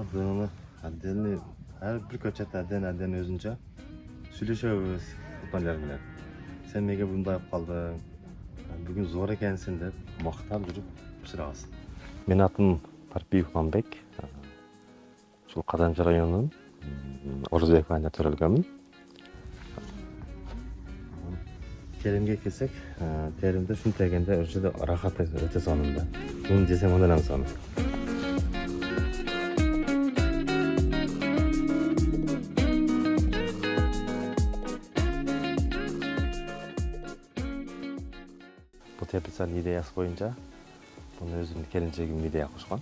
Dığını әддені әрбір көчет әдден өзінше сүйлөшөбүз тукмандар менен. Сен неге мындай калдың? Бүгүн зор экенсиң деп мактап жүрүп пышырабыз. Менин атым Парпиев Мамбек. Ушул Кадамчы районунун Орозбек айылында төрөлгөнмүн. Теримге келсек, теримде шунтегенде уже рахат өтө сонунда. Муну жесем андан сонун. Bu teplitsanын идеясы боюнча буну өзүмдүн келинчегим идея кылышкан.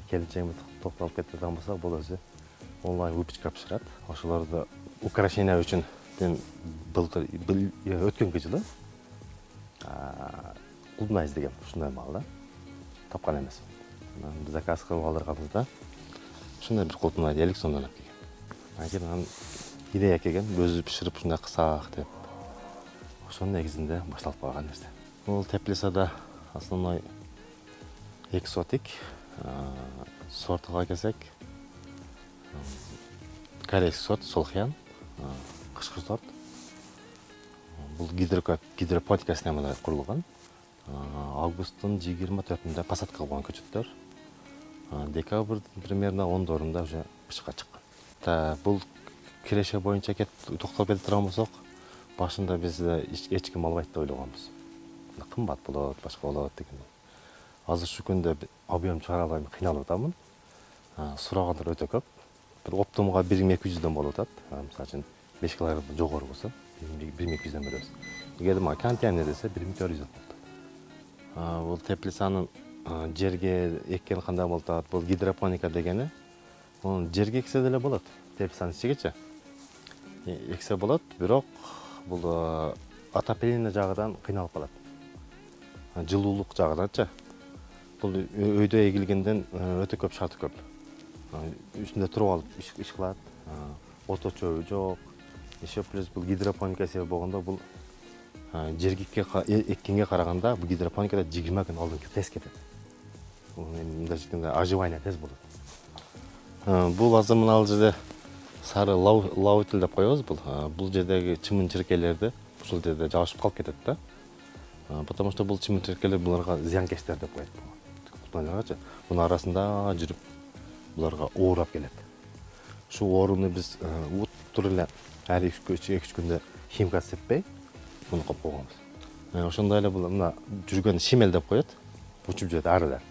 Келинчегиме токтолуп кеткен болсок, бул өзү онлайн выпечка пышырат. Ошолорду украшение үчүн мен өткөнкү жылы клубна издегем, ушундай маалда тапкан эмесмин. Заказ кылып алдырганыбызда ушундай бир клубна 50 сомдон алып келген. Кийин анан идея келген, өзү пышырып ушундай кылсак деп. Ошонун негизинде башталып калган нерсе. Бул теплицада основной экзотик сортуга келсек, корейский сорт Солхян, кышкы сорт. Бул гидропоника системада курулган. Августтун 24-ндө посадка кылган көчөттөр. Декабрдын примерно 10-орунда уже бышка чыккан. Бул киреше боюнча токтолуп кете турган болсок, башында биз эч ким албайт деп ойлогонбуз. Кымбат болот, башка болот деген. Азыр ушу күндө объем чыгара албай кыйналып атамын. Сурагандар өтө көп. Бир оптомго 1200дөн болуп атат. Мисалы үчүн 5 кг жогору болсо 1200дөн беребиз. Эгер контейнер десе 1400 болот. Бул теплицанын жерге эккен кандай болуп атат? Бул гидропоника дегени. Муну жерге эксе деле болот. Теплицанын ичигечи эксе болот, бирок бул отопление жагынан кыйналып калат. Жылуулук жагынанчы. Бул өйдө эгилгенден өтө көп шарты көп. Үстүндө туруп алып иш кылат. Ото чөбү жок. Еще плюс бул гидропоника себеп болгондо бул жерге эккенге караганда бул гидропоникада 20 күн алдын тез кетет. Мындай айтканда оживание тез болот. Бул азыр мына жерде сары лаутил деп коебуз. Бул жердеги чымын-чиркейлерди ушул жерде жабышып калып кетет да. Потому что бул чымын-чиркейлер буларга зыянкечтер деп коет. Мунун арасында жүрүп буларга оорап келет. Ушул ооруну биз туруп эле ар 2-3 күндө химия сеппей муну коп койгонбуз. Ошондой эле бул мына жүргөн шимел деп коет. Учуп жүрөт арылар.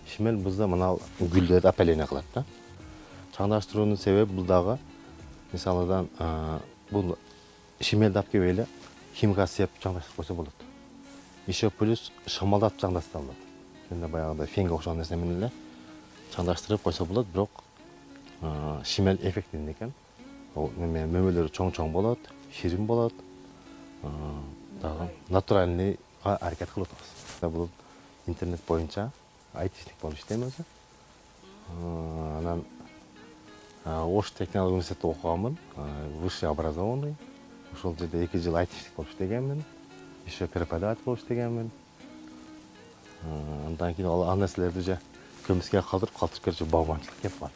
Шимел бизде мына гүлдөрдү опыление кылат да. Чаңдаштыруунун себеби бул дагы мисалыдан бул шимелди алып келип эле химия сеп чаңдаштырып койсо болот. Еще плюс шамалдап чаңдашса болот. Эми баягыдай фенге окшогон нерсе менен эле чаңдаштырып койсо болот, бирок шимел эффективный экен. Мөмөлөрү чоң болот, ширин болот. Дагы натуральный аракет кылып атабыз. Бул интернет боюнча айтишник болуп иштейм өзү. Анан Ош технологиялык университетте окуганмын, высший образованный. Ошол жерде 2 жыл айтишник болуп иштегенмин. Еще преподаватель болуп иштегенмин. Андан кийин ал нерселерди уже көмүскө калтырып багбанчылык кеп калат.